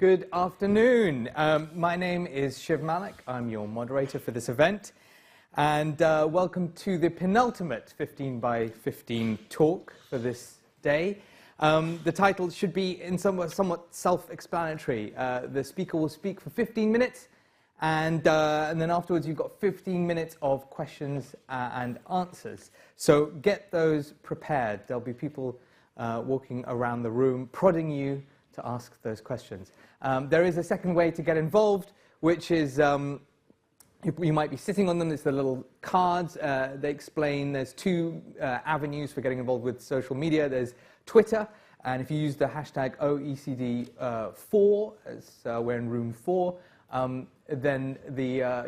Good afternoon. My name is Shiv Malik. I'm your moderator for this event. And welcome to the penultimate 15 by 15 talk for this day. The title should be somewhat self-explanatory. The speaker will speak for 15 minutes, and then afterwards you've got 15 minutes of questions and answers. So get those prepared. There'll be people walking around the room prodding you to ask those questions. There is a second way to get involved, which is you might be sitting on them. It's the little cards. They explain there's two avenues for getting involved with social media. There's Twitter, and if you use the hashtag OECD4, as we're in room 4, then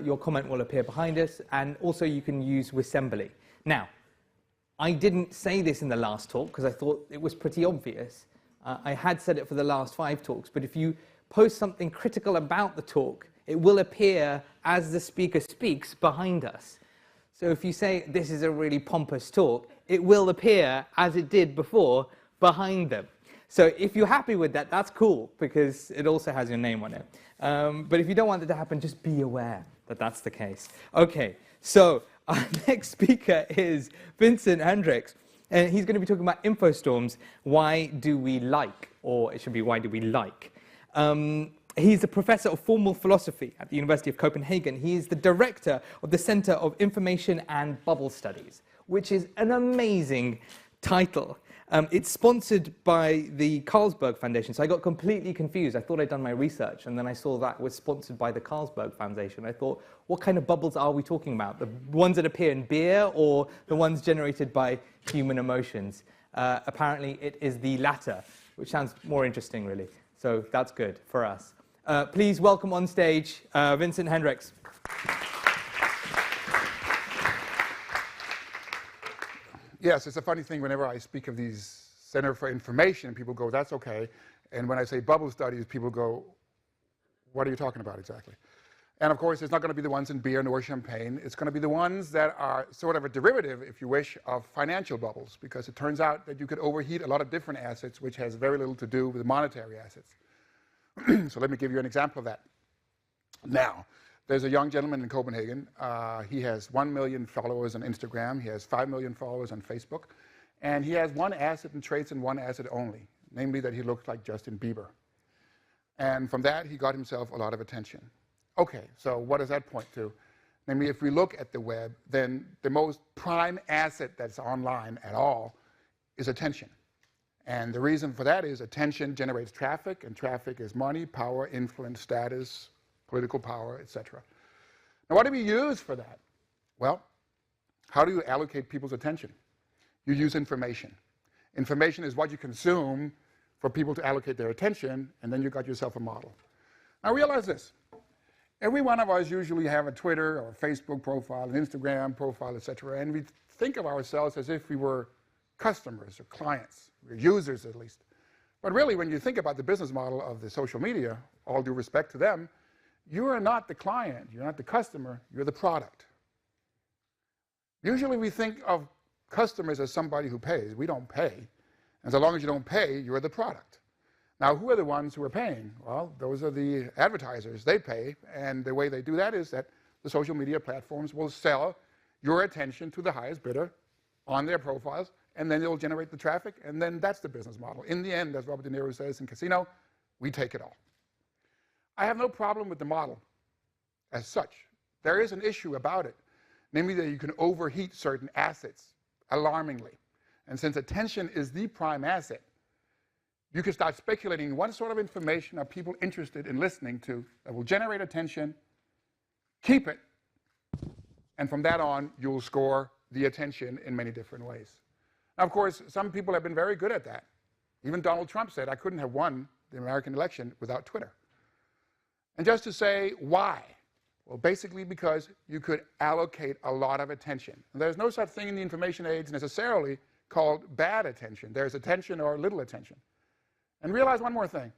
your comment will appear behind us, and also you can use Wissembly. Now, I didn't say this in the last talk because I thought it was pretty obvious. I had said it for the last 5 talks, but if you post something critical about the talk, it will appear as the speaker speaks behind us. So if you say this is a really pompous talk, it will appear as it did before behind them. So if you're happy with that, that's cool, because it also has your name on it. But if you don't want it to happen, just be aware that that's the case. Okay, so our next speaker is Vincent Hendricks. And he's going to be talking about Infostorms. Why do we like? Or it should be, why do we like? He's a professor of formal philosophy at the University of Copenhagen. He is the director of the Center of Information and Bubble Studies, which is an amazing title. It's sponsored by the Carlsberg Foundation, so I got completely confused. I thought I'd done my research, and then I saw that was sponsored by the Carlsberg Foundation. I thought, what kind of bubbles are we talking about? The ones that appear in beer, or the ones generated by human emotions? Apparently, it is the latter, which sounds more interesting, really. So that's good for us. Please welcome on stage Vincent Hendricks. Yes, it's a funny thing whenever I speak of these Center for Information, people go, that's okay. And when I say bubble studies, people go, what are you talking about exactly? And of course, it's not going to be the ones in beer nor champagne. It's going to be the ones that are sort of a derivative, if you wish, of financial bubbles, because it turns out that you could overheat a lot of different assets, which has very little to do with monetary assets. So let me give you an example of that. Now, there's a young gentleman in Copenhagen. He has 1 million followers on Instagram. He has 5 million followers on Facebook. And he has one asset and trades in one asset only, namely that he looks like Justin Bieber. And from that, he got himself a lot of attention. Okay, so what does that point to? Namely, if we look at the web, then the most prime asset that's online at all is attention. And the reason for that is attention generates traffic, and traffic is money, power, influence, status, political power, etc. Now, what do we use for that? Well, how do you allocate people's attention? You use information. Information is what you consume for people to allocate their attention, and then you got yourself a model. Now, realize this. Every one of us usually have a Twitter or a Facebook profile, an Instagram profile, etc., and we think of ourselves as if we were customers or clients, or users at least. But really, when you think about the business model of the social media, all due respect to them, you are not the client, you're not the customer, you're the product. Usually we think of customers as somebody who pays. We don't pay. And so long as you don't pay, you're the product. Now, who are the ones who are paying? Well, those are the advertisers. They pay, and the way they do that is that the social media platforms will sell your attention to the highest bidder on their profiles, and then they'll generate the traffic, and then that's the business model. In the end, as Robert De Niro says in Casino, we take it all. I have no problem with the model as such. There is an issue about it, namely that you can overheat certain assets alarmingly. And since attention is the prime asset, you can start speculating what sort of information are people interested in listening to that will generate attention, keep it, and from that on, you'll score the attention in many different ways. Now, of course, some people have been very good at that. Even Donald Trump said, I couldn't have won the American election without Twitter. And just to say why? Well, basically because you could allocate a lot of attention. And there's no such thing in the information age necessarily called bad attention. There's attention or little attention. And realize one more thing.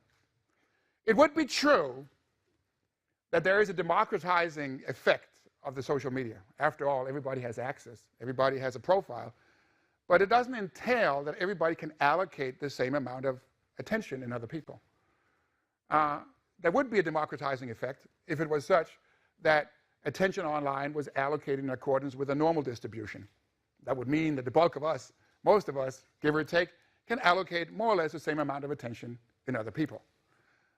It would be true that there is a democratizing effect of the social media. After all, everybody has access. Everybody has a profile. But it doesn't entail that everybody can allocate the same amount of attention in other people. there would be a democratizing effect if it was such that attention online was allocated in accordance with a normal distribution. That would mean that the bulk of us, most of us, give or take, can allocate more or less the same amount of attention in other people.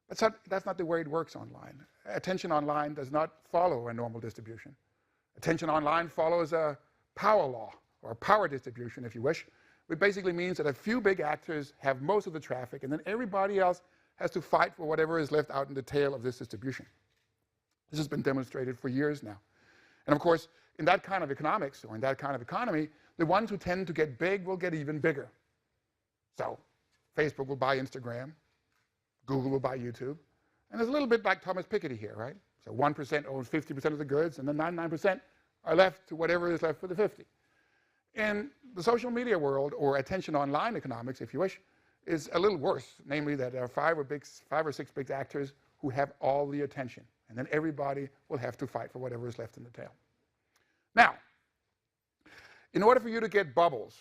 That's not the way it works online. Attention online does not follow a normal distribution. Attention online follows a power law, or a power distribution, if you wish, which basically means that a few big actors have most of the traffic, and then everybody else has to fight for whatever is left out in the tail of this distribution. This has been demonstrated for years now. And of course, in that kind of economics, or in that kind of economy, the ones who tend to get big will get even bigger. So Facebook will buy Instagram, Google will buy YouTube, and it's a little bit like Thomas Piketty here, right? So 1% owns 50% of the goods, and then 99% are left to whatever is left for the 50. In the social media world, or attention online economics, if you wish, is a little worse, namely that there are five or six big actors who have all the attention, and then everybody will have to fight for whatever is left in the tail. Now, in order for you to get bubbles,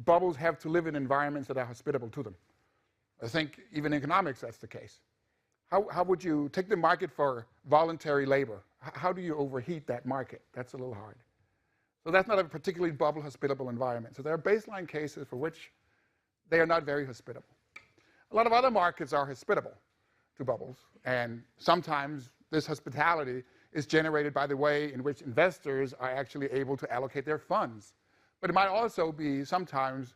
bubbles have to live in environments that are hospitable to them. I think even in economics that's the case. How would you take the market for voluntary labor? How do you overheat that market? That's a little hard. So that's not a particularly bubble hospitable environment. So there are baseline cases for which they are not very hospitable. A lot of other markets are hospitable to bubbles, and sometimes this hospitality is generated by the way in which investors are actually able to allocate their funds. But it might also be sometimes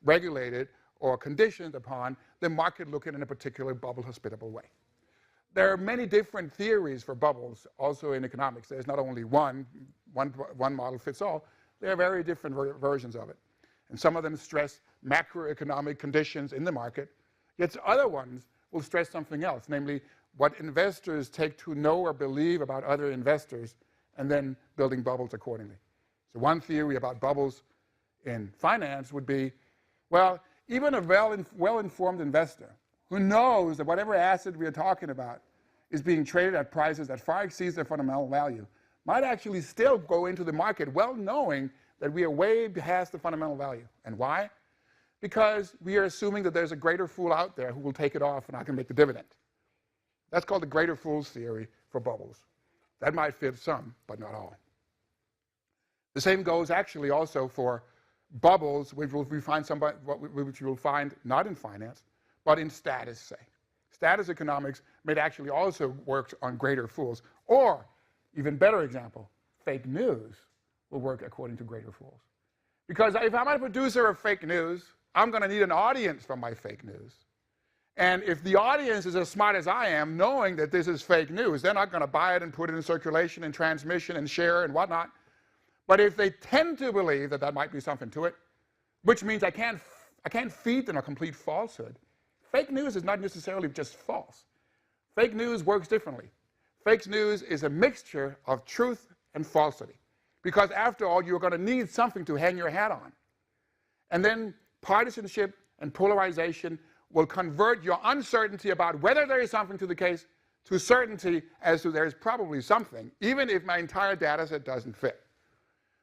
regulated or conditioned upon the market looking in a particular bubble hospitable way. There are many different theories for bubbles also in economics. There's not only one model fits all. There are very different versions of it. And some of them stress macroeconomic conditions in the market, yet other ones will stress something else, namely what investors take to know or believe about other investors, and then building bubbles accordingly. So one theory about bubbles in finance would be, well, even a well-informed investor who knows that whatever asset we are talking about is being traded at prices that far exceeds their fundamental value might actually still go into the market well knowing that we are way past the fundamental value. And why? Because we are assuming that there's a greater fool out there who will take it off and I can make the dividend. That's called the greater fool's theory for bubbles. That might fit some, but not all. The same goes actually also for bubbles, which you will find not in finance, but in status, say. Status economics may actually also work on greater fools. Or, even better example, fake news will work according to greater fools. Because if I'm a producer of fake news, I'm going to need an audience for my fake news. And if the audience is as smart as I am, knowing that this is fake news, they're not going to buy it and put it in circulation and transmission and share and whatnot. But if they tend to believe that that might be something to it, which means I can't feed them a complete falsehood. Fake news is not necessarily just false. Fake news works differently. Fake news is a mixture of truth and falsity. Because after all, you're going to need something to hang your hat on. And then partisanship and polarization will convert your uncertainty about whether there is something to the case to certainty as to there is probably something, even if my entire data set doesn't fit.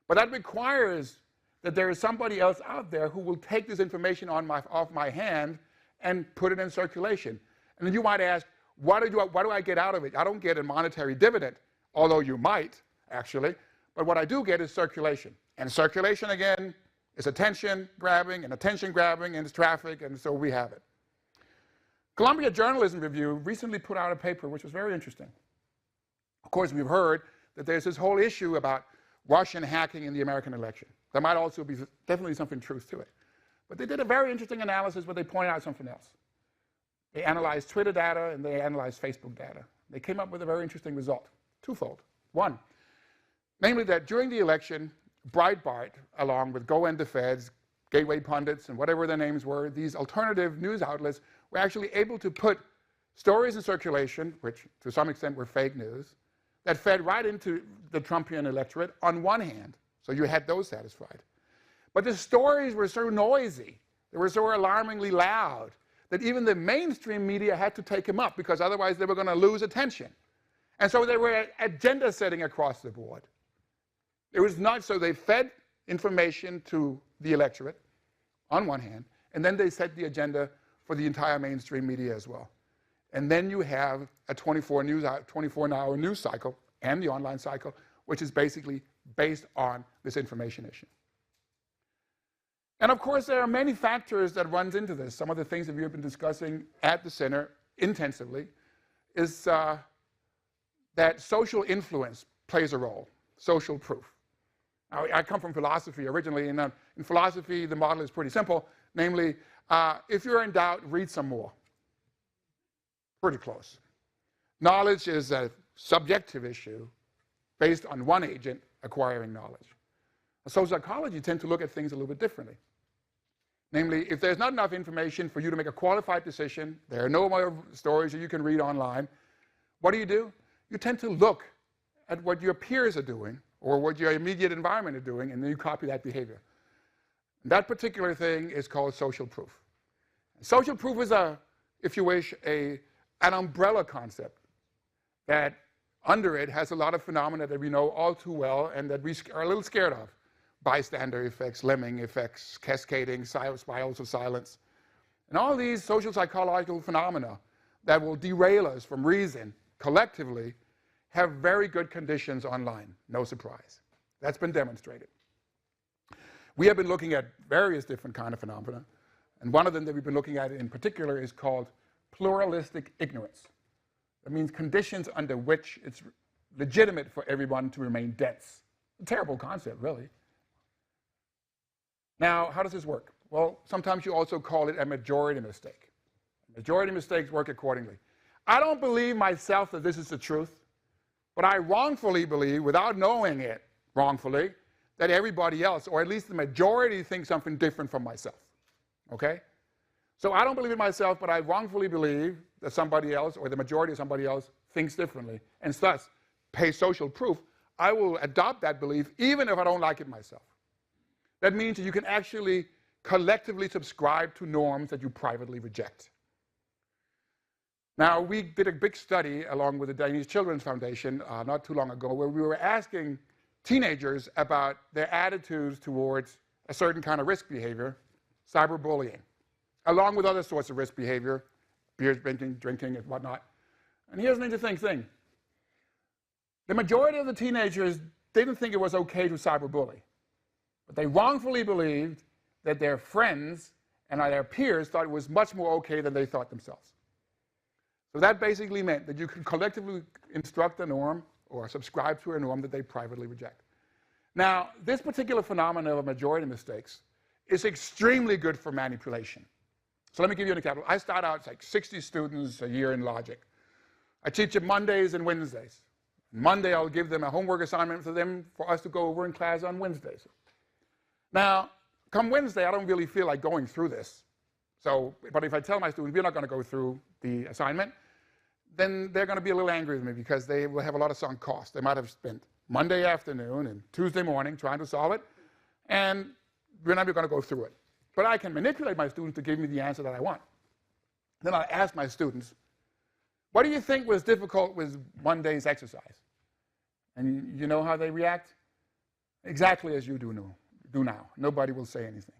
But that requires that there is somebody else out there who will take this information off my hand and put it in circulation. And then you might ask, what do I get out of it? I don't get a monetary dividend, although you might, actually. But what I do get is circulation. And circulation, again, is attention grabbing, and it's traffic, and so we have it. Columbia Journalism Review recently put out a paper which was very interesting. Of course, we've heard that there's this whole issue about Russian hacking in the American election. There might also be definitely something truth to it. But they did a very interesting analysis where they pointed out something else. They analyzed Twitter data and they analyzed Facebook data. They came up with a very interesting result, twofold. One, namely that during the election, Breitbart, along with Go End the Feds, Gateway Pundits, and whatever their names were, these alternative news outlets were actually able to put stories in circulation, which to some extent were fake news, that fed right into the Trumpian electorate on one hand. So you had those satisfied. But the stories were so noisy, they were so alarmingly loud, that even the mainstream media had to take them up because otherwise they were going to lose attention. And so they were agenda setting across the board. It was not so they fed information to the electorate on one hand, and then they set the agenda for the entire mainstream media as well. And then you have a 24-hour news cycle and the online cycle, which is basically based on this information issue. And of course, there are many factors that runs into this. Some of the things that we have been discussing at the center intensively is that social influence plays a role, social proof. Now, I come from philosophy originally, and in philosophy, the model is pretty simple. Namely, if you're in doubt, read some more. Pretty close. Knowledge is a subjective issue based on one agent acquiring knowledge. So psychology tends to look at things a little bit differently. Namely, if there's not enough information for you to make a qualified decision, there are no more stories that you can read online, what do? You tend to look at what your peers are doing or what your immediate environment is doing, and then you copy that behavior. And that particular thing is called social proof. Social proof is, if you wish, an umbrella concept that under it has a lot of phenomena that we know all too well and that we are a little scared of. Bystander effects, lemming effects, cascading, spirals of silence. And all these social psychological phenomena that will derail us from reason collectively have very good conditions online. No surprise. That's been demonstrated. We have been looking at various different kind of phenomena, and one of them that we've been looking at in particular is called pluralistic ignorance. That means conditions under which it's legitimate for everyone to remain dense. A terrible concept, really. Now, how does this work? Well, sometimes you also call it a majority mistake. Majority mistakes work accordingly. I don't believe myself that this is the truth, but I wrongfully believe, without knowing it wrongfully, that everybody else, or at least the majority, thinks something different from myself. Okay? So I don't believe it myself, but I wrongfully believe that somebody else, or the majority of somebody else, thinks differently, and thus pay social proof. I will adopt that belief even if I don't like it myself. That means that you can actually collectively subscribe to norms that you privately reject. Now, we did a big study along with the Danish Children's Foundation not too long ago where we were asking teenagers about their attitudes towards a certain kind of risk behavior, cyberbullying, along with other sorts of risk behavior, beer drinking, and whatnot. And here's an interesting thing. The majority of the teenagers didn't think it was okay to cyberbully. But they wrongfully believed that their friends and their peers thought it was much more okay than they thought themselves. So that basically meant that you could collectively instruct a norm or subscribe to a norm that they privately reject. Now, this particular phenomenon of majority mistakes is extremely good for manipulation. So let me give you an example. I start out, it's like 60 students a year in logic. I teach them Mondays and Wednesdays. Monday, I'll give them a homework assignment for us to go over in class on Wednesdays. Now, come Wednesday, I don't really feel like going through this. But if I tell my students we're not going to go through the assignment, then they're going to be a little angry with me because they will have a lot of sunk cost. They might have spent Monday afternoon and Tuesday morning trying to solve it, and we're not going to go through it. But I can manipulate my students to give me the answer that I want. Then I ask my students, what do you think was difficult with Monday's exercise? And you know how they react? Exactly as you do now. Nobody will say anything.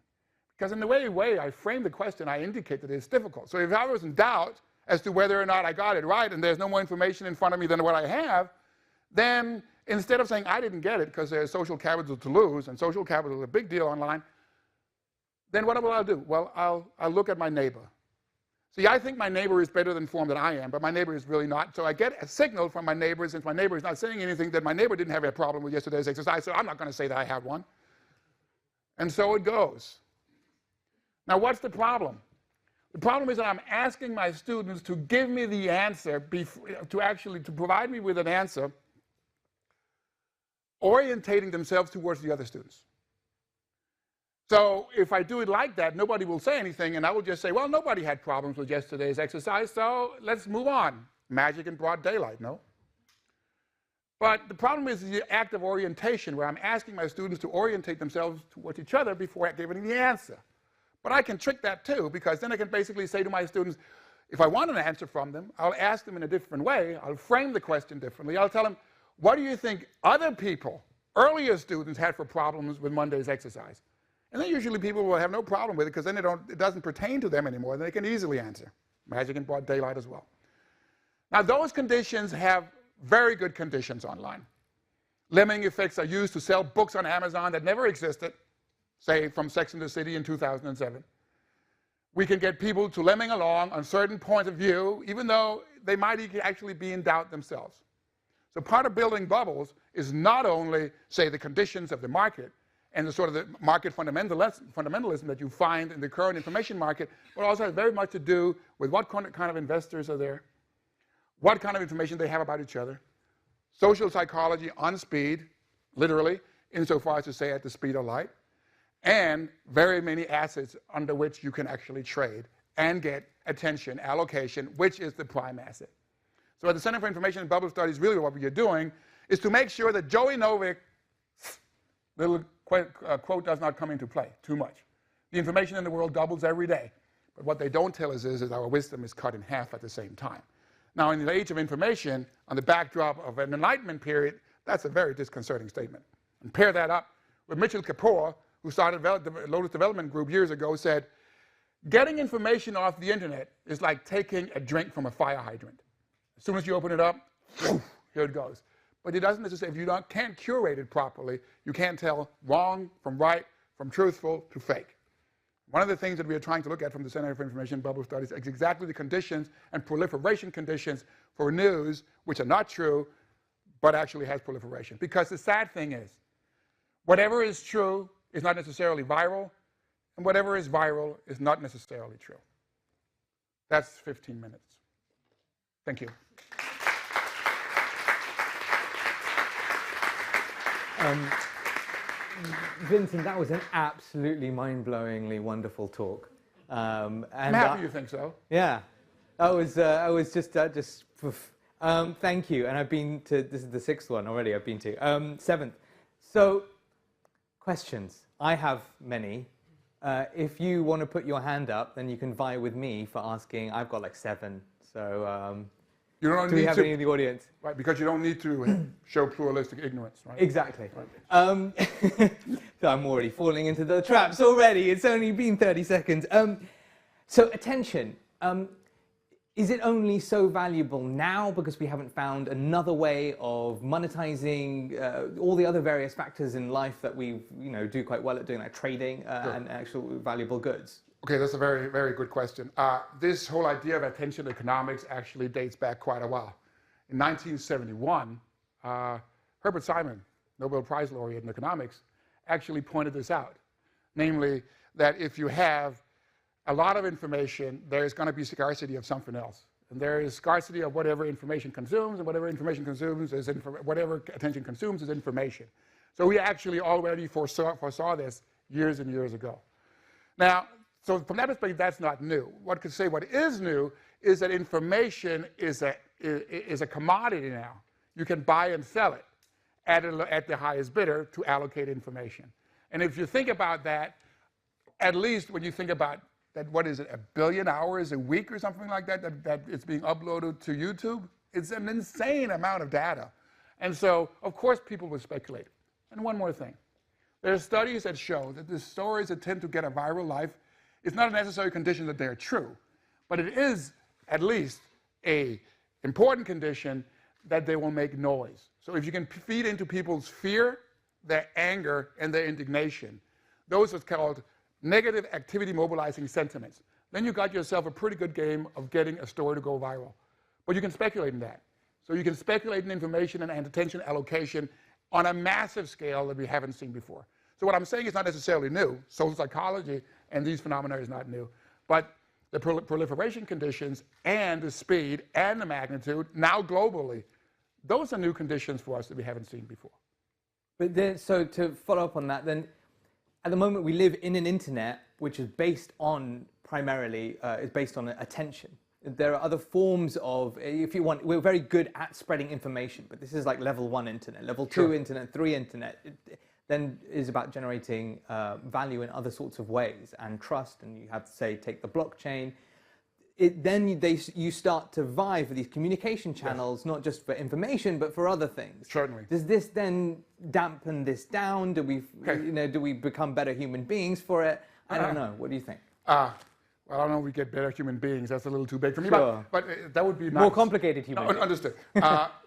Because in the way I frame the question, I indicate that it's difficult. So if I was in doubt as to whether or not I got it right and there's no more information in front of me than what I have, then instead of saying I didn't get it because there's social capital to lose, and social capital is a big deal online, then what will I do? Well, I'll look at my neighbor. See, I think my neighbor is better informed than I am, but my neighbor is really not. So I get a signal from my neighbor, since my neighbor is not saying anything, that my neighbor didn't have a problem with yesterday's exercise, so I'm not going to say that I had one. And so it goes. Now, what's the problem? The problem is that I'm asking my students to give me the answer, to provide me with an answer, orientating themselves towards the other students. So if I do it like that, nobody will say anything, and I will just say, well, nobody had problems with yesterday's exercise, so let's move on. Magic in broad daylight, no? But the problem is the act of orientation, where I'm asking my students to orientate themselves towards each other before giving the answer. But I can trick that too, because then I can basically say to my students, if I want an answer from them, I'll ask them in a different way. I'll frame the question differently. I'll tell them, what do you think other people, earlier students, had for problems with Monday's exercise? And then usually people will have no problem with it because then it doesn't pertain to them anymore. They can easily answer. Magic in broad daylight as well. Now, those conditions have very good conditions online. Lemming effects are used to sell books on Amazon that never existed, say from Sex and the City in 2007. We can get people to lemming along on certain points of view, even though they might actually be in doubt themselves. So part of building bubbles is not only, say, the conditions of the market and the sort of the market fundamentalism that you find in the current information market, but also has very much to do with what kind of investors are there, what kind of information they have about each other, social psychology on speed, literally, insofar as to say at the speed of light, and very many assets under which you can actually trade and get attention, allocation, which is the prime asset. So at the Center for Information and Bubble Studies, really what we are doing is to make sure that Joey Novick's little quote does not come into play too much. The information in the world doubles every day, but what they don't tell us is that our wisdom is cut in half at the same time. Now, in the age of information, on the backdrop of an Enlightenment period, that's a very disconcerting statement. And pair that up with Mitchell Kapoor, who started the Lotus Development Group years ago, said, getting information off the internet is like taking a drink from a fire hydrant. As soon as you open it up, here it goes. But it doesn't necessarily, if you can't curate it properly, you can't tell wrong from right, from truthful to fake. One of the things that we are trying to look at from the Center for Information and Bubble Studies is exactly the conditions and proliferation conditions for news which are not true, but actually has proliferation. Because the sad thing is, whatever is true is not necessarily viral, and whatever is viral is not necessarily true. That's 15 minutes. Thank you. Vincent, that was an absolutely mind-blowingly wonderful talk. And I'm happy you think so. Yeah, I was just thank you. And I've been to, this is the 6th one already I've been to, 7th. So, questions. I have many. If you want to put your hand up, then you can vie with me for asking. I've got like 7. So, you don't do we have any in the audience? Right, because you don't need to show pluralistic ignorance, right? Exactly. Right. So I'm already falling into the traps already. It's only been 30 seconds. So attention. Is it only so valuable now because we haven't found another way of monetizing all the other various factors in life that we do quite well at doing, like trading Sure. and actual valuable goods? Okay, that's a very, very good question. This whole idea of attention economics actually dates back quite a while. In 1971, Herbert Simon, Nobel Prize laureate in economics, actually pointed this out. Namely, that if you have a lot of information, there's going to be scarcity of something else. And there is scarcity of whatever information consumes, and whatever information consumes is whatever attention consumes is information. So we actually already foresaw this years and years ago. Now, so from that perspective, that's not new. One could say what is new is that information is a commodity now. You can buy and sell it at the highest bidder to allocate information. And if you think about that, at least when you think about that, what is it, 1 billion hours a week or something like that, that it's being uploaded to YouTube, it's an insane amount of data. And so, of course, people will speculate. And one more thing. There are studies that show that the stories that tend to get a viral life, it's not a necessary condition that they're true, but it is at least an important condition that they will make noise. So if you can feed into people's fear, their anger, and their indignation, those are called negative activity mobilizing sentiments, then you got yourself a pretty good game of getting a story to go viral. But you can speculate in that. So you can speculate in information and attention allocation on a massive scale that we haven't seen before. So what I'm saying is not necessarily new. Social psychology and these phenomena is not new. But the proliferation conditions and the speed and the magnitude, now globally, those are new conditions for us that we haven't seen before. But then, so to follow up on that, then, at the moment we live in an internet which is based on, primarily, is based on attention. There are other forms of, if you want, we're very good at spreading information, but this is like level 1 internet, level 2 Sure. internet, 3 internet. Then is about generating value in other sorts of ways and trust, and you have to say, take the blockchain. Then you start to vie for these communication channels, yes, not just for information, but for other things. Certainly. Does this then dampen this down? Do we, okay, do we become better human beings for it? I don't know. What do you think? Well, I don't know if we get better human beings. That's a little too big for me. Sure. But that would be nice. More complicated human beings. Understood.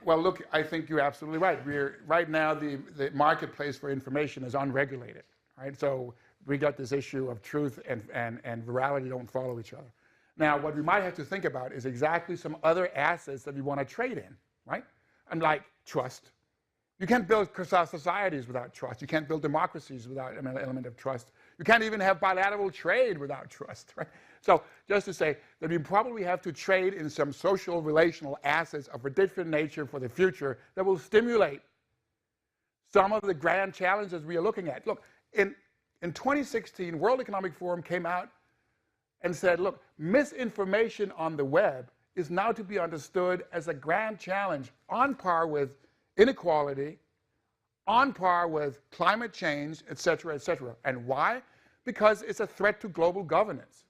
Well, look, I think you're absolutely right. Right now, the marketplace for information is unregulated. Right? So we got this issue of truth and virality don't follow each other. Now, what we might have to think about is exactly some other assets that we want to trade in. Right? And like trust. You can't build societies without trust. You can't build democracies without an element of trust. You can't even have bilateral trade without trust. Right? So just to say that we probably have to trade in some social relational assets of a different nature for the future that will stimulate some of the grand challenges we are looking at. Look, in 2016, World Economic Forum came out and said, look, misinformation on the web is now to be understood as a grand challenge on par with inequality, on par with climate change, et cetera, et cetera. And why? Because it's a threat to global governance.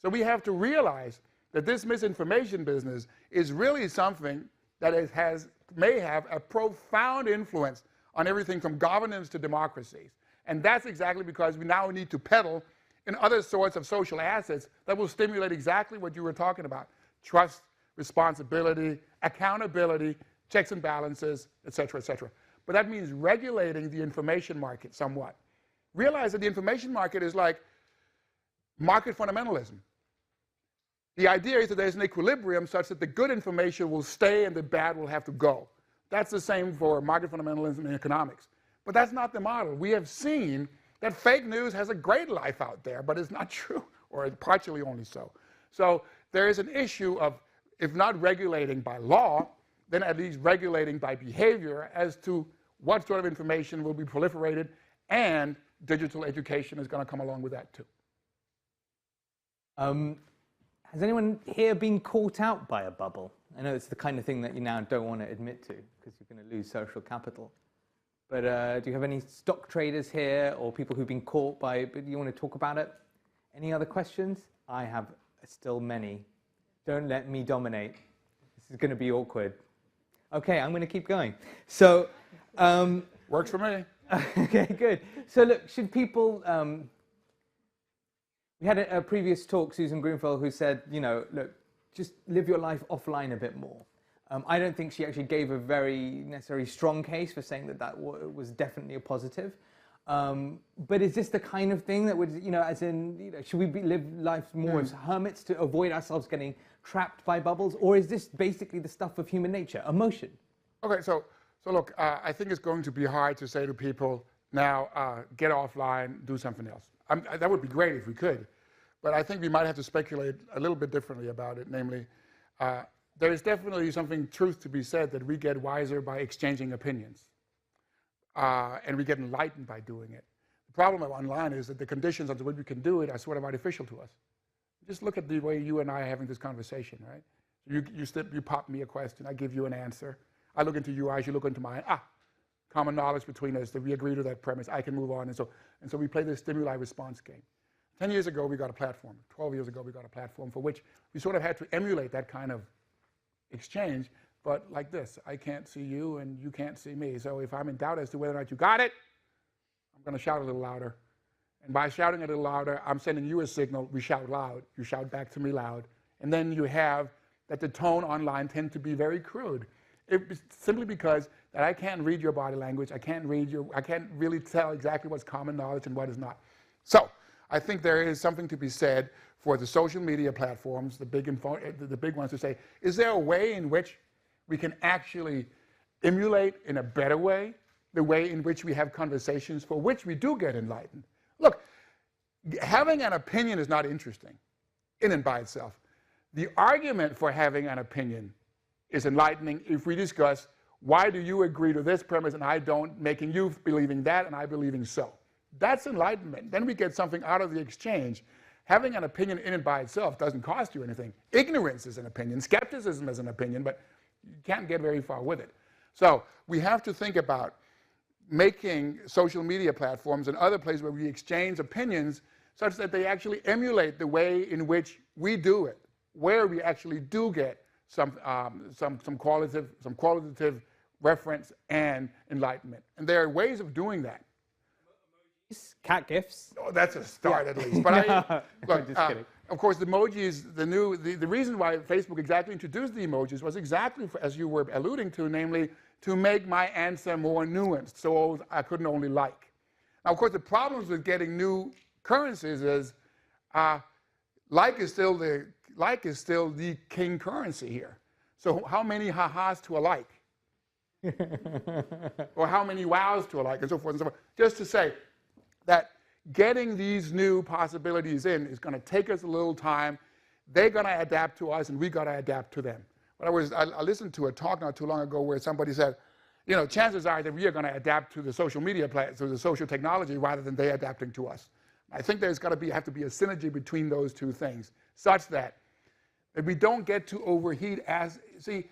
So we have to realize that this misinformation business is really something that may have a profound influence on everything from governance to democracies. And that's exactly because we now need to peddle in other sorts of social assets that will stimulate exactly what you were talking about: trust, responsibility, accountability, checks and balances, et cetera, et cetera. But that means regulating the information market somewhat. Realize that the information market is like market fundamentalism. The idea is that there's an equilibrium such that the good information will stay and the bad will have to go. That's the same for market fundamentalism in economics. But that's not the model. We have seen that fake news has a great life out there, but it's not true, or partially only so. So there is an issue of, if not regulating by law, then at least regulating by behavior as to what sort of information will be proliferated, and digital education is going to come along with that too. Has anyone here been caught out by a bubble? I know it's the kind of thing that you now don't want to admit to because you're going to lose social capital. But do you have any stock traders here or people who've been caught by, but you want to talk about it? Any other questions? I have still many. Don't let me dominate. This is going to be awkward. Okay, I'm going to keep going. So, works for me. Okay, good. So look, should people, we had a previous talk, Susan Greenfield, who said, you know, look, just live your life offline a bit more. I don't think she actually gave a very necessarily strong case for saying that that was definitely a positive. But is this the kind of thing that would, you know, as in, you know, should we live life more as hermits to avoid ourselves getting trapped by bubbles? Or is this basically the stuff of human nature, emotion? Okay, so look, I think it's going to be hard to say to people, now get offline, do something else. That would be great if we could. But I think we might have to speculate a little bit differently about it. Namely, there is definitely something truth to be said that we get wiser by exchanging opinions. And we get enlightened by doing it. The problem of online is that the conditions under which we can do it are sort of artificial to us. Just look at the way you and I are having this conversation, right? You pop me a question, I give you an answer. I look into your eyes, you look into mine. Common knowledge between us that we agree to that premise. I can move on. And so we play this stimuli-response game. 10 years ago, we got a platform. 12 years ago, we got a platform for which we sort of had to emulate that kind of exchange, but like this. I can't see you, and you can't see me. So if I'm in doubt as to whether or not you got it, I'm going to shout a little louder. And by shouting a little louder, I'm sending you a signal. We shout loud. You shout back to me loud. And then you have that the tone online tends to be very crude. It's simply because that I can't read your body language. I can't really tell exactly what's common knowledge and what is not. So I think there is something to be said for the social media platforms, the big ones, to say, is there a way in which we can actually emulate in a better way the way in which we have conversations for which we do get enlightened? Look, having an opinion is not interesting in and by itself. The argument for having an opinion is enlightening if we discuss why do you agree to this premise and I don't, making you believing that and I believing so. That's enlightenment. Then we get something out of the exchange. Having an opinion in and by itself doesn't cost you anything. Ignorance is an opinion. Skepticism is an opinion, but you can't get very far with it. So we have to think about making social media platforms and other places where we exchange opinions such that they actually emulate the way in which we do it, where we actually do get some qualitative reference and enlightenment. And there are ways of doing that. Cat gifs. Oh, that's a start at least. But of course, the emojis, the reason why Facebook exactly introduced the emojis was exactly, as you were alluding to, namely to make my answer more nuanced, so I couldn't only like. Now, of course, the problems with getting new currencies is like is still the king currency here. So how many ha-has to a like? Or how many wows to a like, and so forth and so forth. Just to say that getting these new possibilities in is going to take us a little time. They're going to adapt to us, and we got to adapt to them. I listened to a talk not too long ago where somebody said, you know, chances are that we are going to adapt to the social media, to the social technology, rather than they adapting to us. I think there's got to have to be a synergy between those two things, such that we don't get to overheat. See,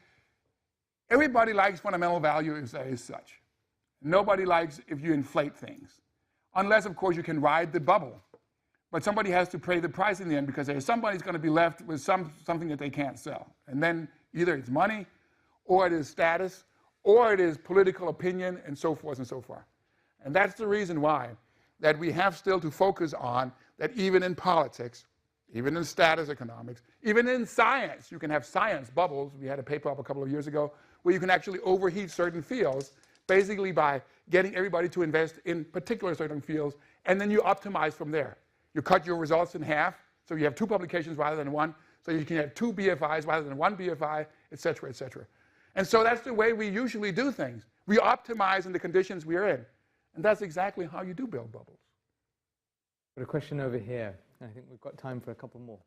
everybody likes fundamental value as such. Nobody likes if you inflate things, unless, of course, you can ride the bubble. But somebody has to pay the price in the end, because somebody's going to be left with something that they can't sell. And then either it's money, or it is status, or it is political opinion, and so forth and so forth. And that's the reason why that we have still to focus on that even in politics, even in status economics, even in science, you can have science bubbles. We had a paper up a couple of years ago where you can actually overheat certain fields, basically by getting everybody to invest in particular certain fields, and then you optimize from there. You cut your results in half, so you have 2 publications rather than 1, so you can have 2 BFIs rather than 1 BFI, et cetera, et cetera. And so that's the way we usually do things. We optimize in the conditions we are in. And that's exactly how you do build bubbles. Got a question over here. I think we've got time for a couple more.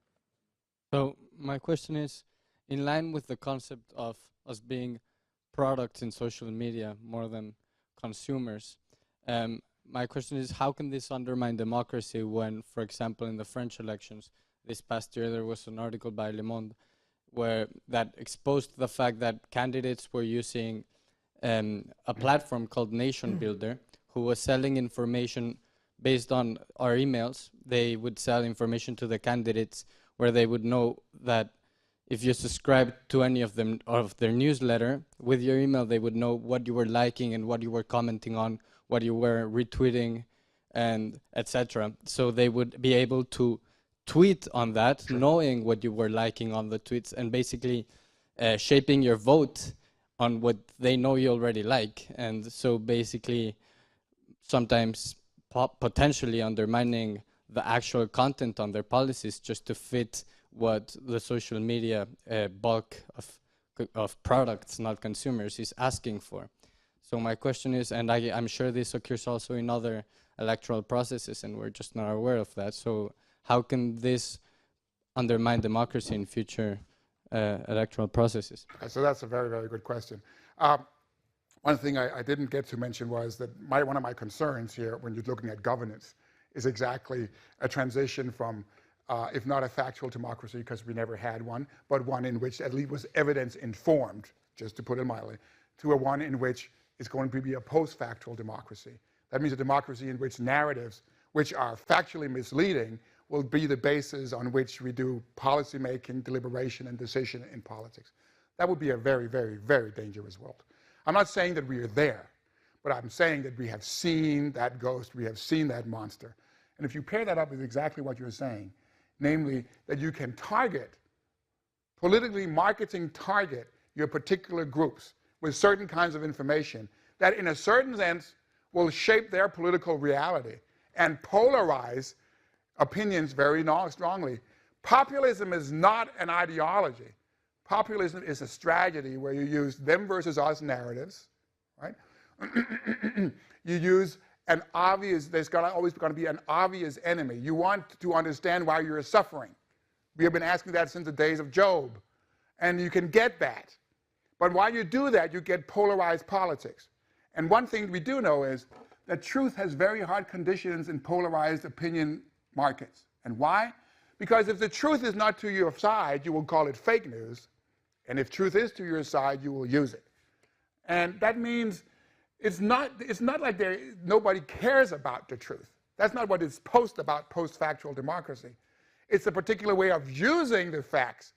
So my question is, in line with the concept of us being products in social media more than consumers, my question is, how can this undermine democracy when, for example, in the French elections this past year, there was an article by Le Monde that exposed the fact that candidates were using a platform called Nation Builder, who was selling information based on our emails. They would sell information to the candidates where they would know that if you subscribed to any of their newsletter, with your email they would know what you were liking and what you were commenting on, what you were retweeting, and etc. So they would be able to tweet on that, knowing what you were liking on the tweets, and basically shaping your vote on what they know you already like. And so basically sometimes potentially undermining the actual content on their policies just to fit what the social media bulk of products, not consumers, is asking for. So my question is, and I'm sure this occurs also in other electoral processes, and we're just not aware of that. So how can this undermine democracy in future electoral processes? So that's a very, very good question. One thing I didn't get to mention was that one of my concerns here when you're looking at governance is exactly a transition from, if not a factual democracy, because we never had one, but one in which at least was evidence-informed, just to put it mildly, to a one in which it's going to be a post-factual democracy. That means a democracy in which narratives, which are factually misleading, will be the basis on which we do policy-making, deliberation, and decision in politics. That would be a very, very, very dangerous world. I'm not saying that we are there, but I'm saying that we have seen that ghost, we have seen that monster. And if you pair that up with exactly what you're saying, namely that you can politically target your particular groups with certain kinds of information that in a certain sense will shape their political reality and polarize opinions very strongly. Populism is not an ideology. Populism is a strategy where you use them versus us narratives, right? You use an obvious, there's always going to be an obvious enemy. You want to understand why you're suffering. We have been asking that since the days of Job. And you can get that. But while you do that, you get polarized politics. And one thing we do know is that truth has very hard conditions in polarized opinion markets. And why? Because if the truth is not to your side, you will call it fake news. And if truth is to your side, you will use it. And that means it's not like nobody cares about the truth. That's not what it's about post-factual democracy. It's a particular way of using the facts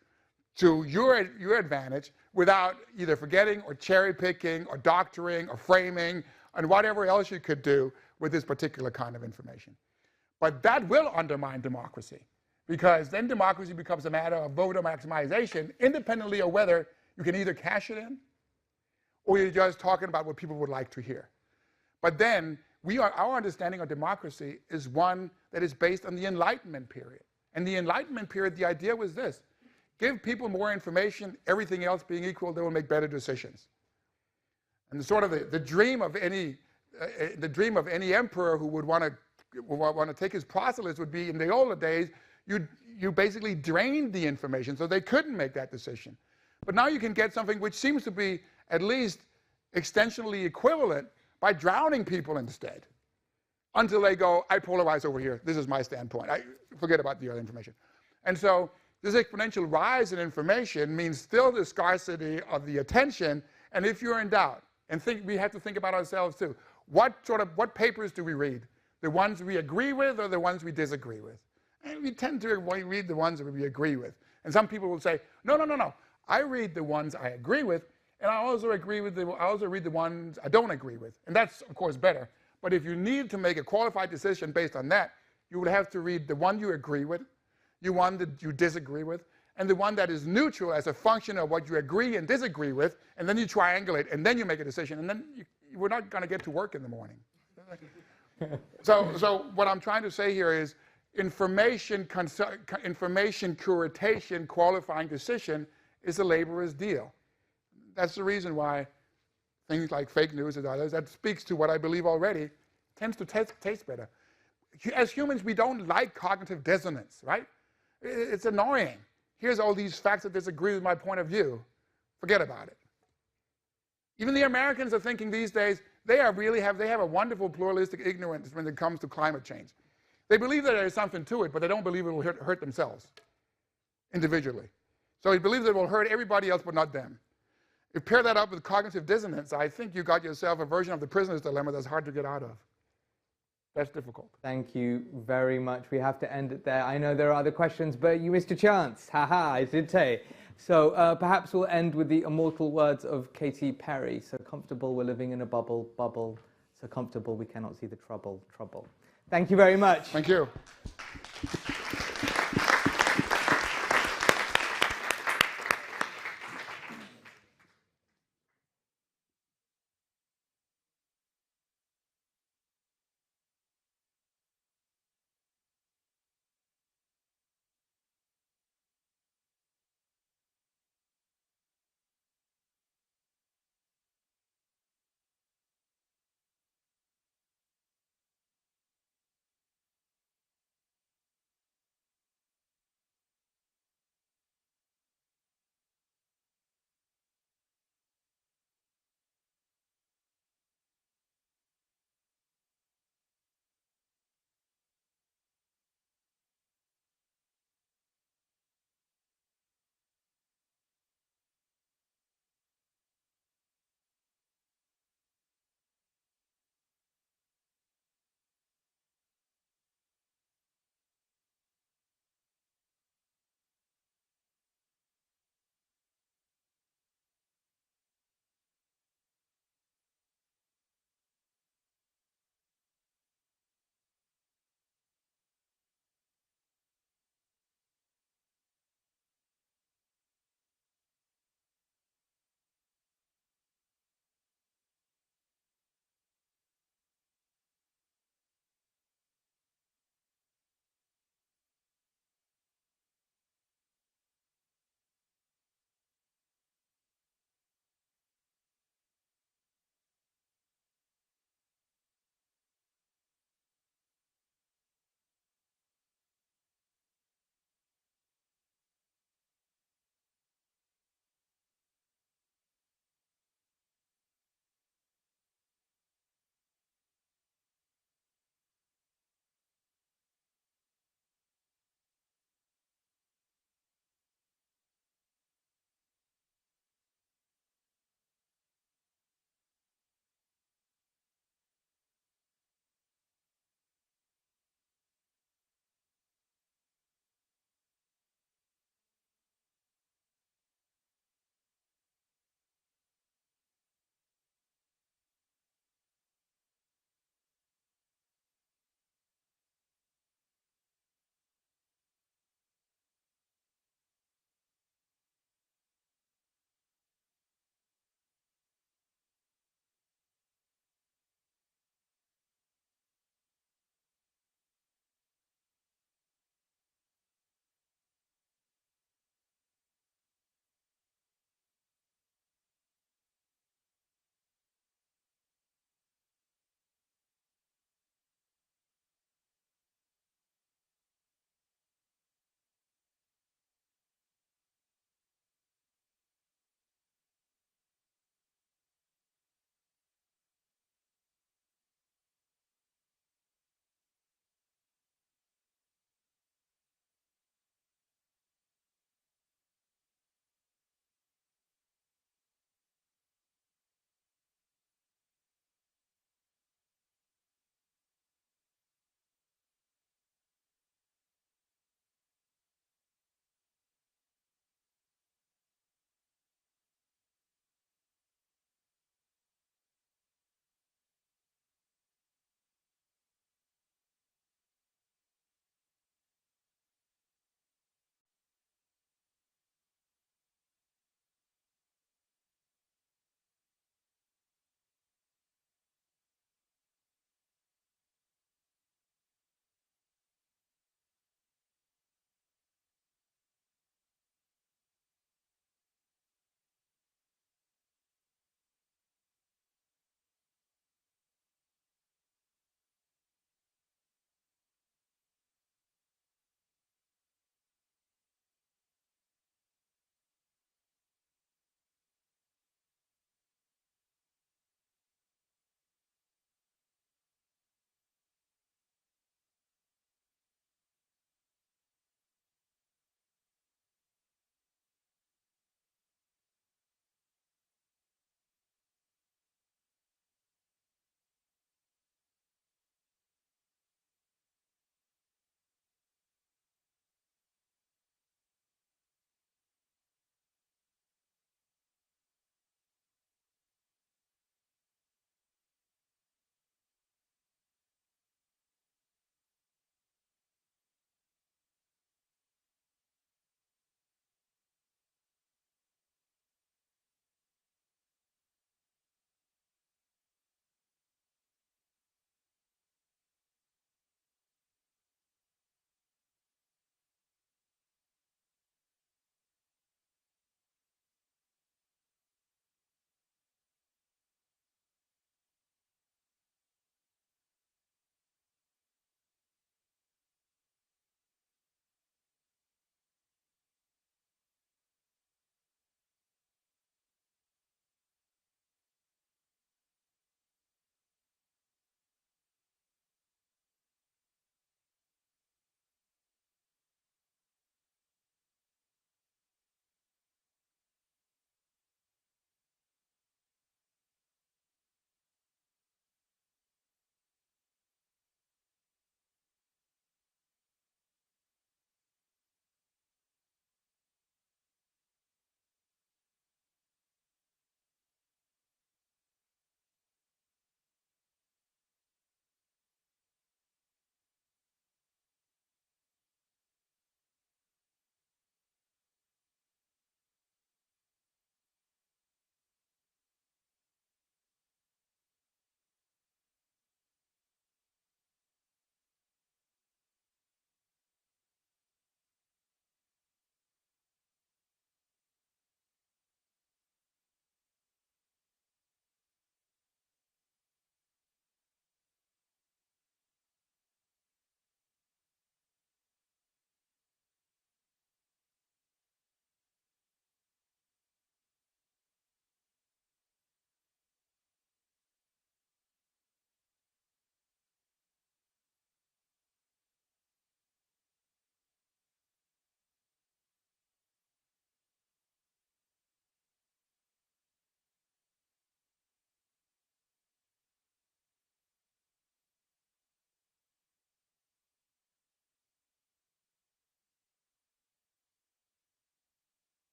to your advantage without either forgetting or cherry-picking or doctoring or framing and whatever else you could do with this particular kind of information. But that will undermine democracy, because then democracy becomes a matter of voter maximization, independently of whether you can either cash it in or you're just talking about what people would like to hear. But then our understanding of democracy is one that is based on the Enlightenment period. And the Enlightenment period, the idea was this: give people more information, everything else being equal, they will make better decisions. And the dream of any emperor who would want to take his proselytes would be, in the older days, you basically drained the information so they couldn't make that decision. But now you can get something which seems to be at least extensionally equivalent by drowning people instead, until they go, I polarize over here, this is my standpoint, I forget about the other information. And so this exponential rise in information means still the scarcity of the attention, and if you're in doubt, and we have to think about ourselves too, what papers do we read? The ones we agree with or the ones we disagree with? And we tend to read the ones that we agree with. And some people will say, no, I read the ones I agree with, and I also read the ones I don't agree with. And that's, of course, better. But if you need to make a qualified decision based on that, you would have to read the one you agree with, the one that you disagree with, and the one that is neutral as a function of what you agree and disagree with, and then you triangulate, and then you make a decision, and then we're not going to get to work in the morning. So what I'm trying to say here is information curatation, qualifying decision is a laborer's deal. That's the reason why things like fake news and others, that speaks to what I believe already, tends to taste better. As humans, we don't like cognitive dissonance, right? It's annoying. Here's all these facts that disagree with my point of view. Forget about it. Even the Americans are thinking these days, they have a wonderful pluralistic ignorance when it comes to climate change. They believe that there's something to it, but they don't believe it will hurt themselves individually. So they believe that it will hurt everybody else but not them. If you pair that up with cognitive dissonance, I think you got yourself a version of the prisoner's dilemma that's hard to get out of. That's difficult. Thank you very much. We have to end it there. I know there are other questions, but you missed your chance. Haha, I did say. So perhaps we'll end with the immortal words of Katy Perry. So comfortable we're living in a bubble, bubble. So comfortable we cannot see the trouble, trouble. Thank you very much. Thank you.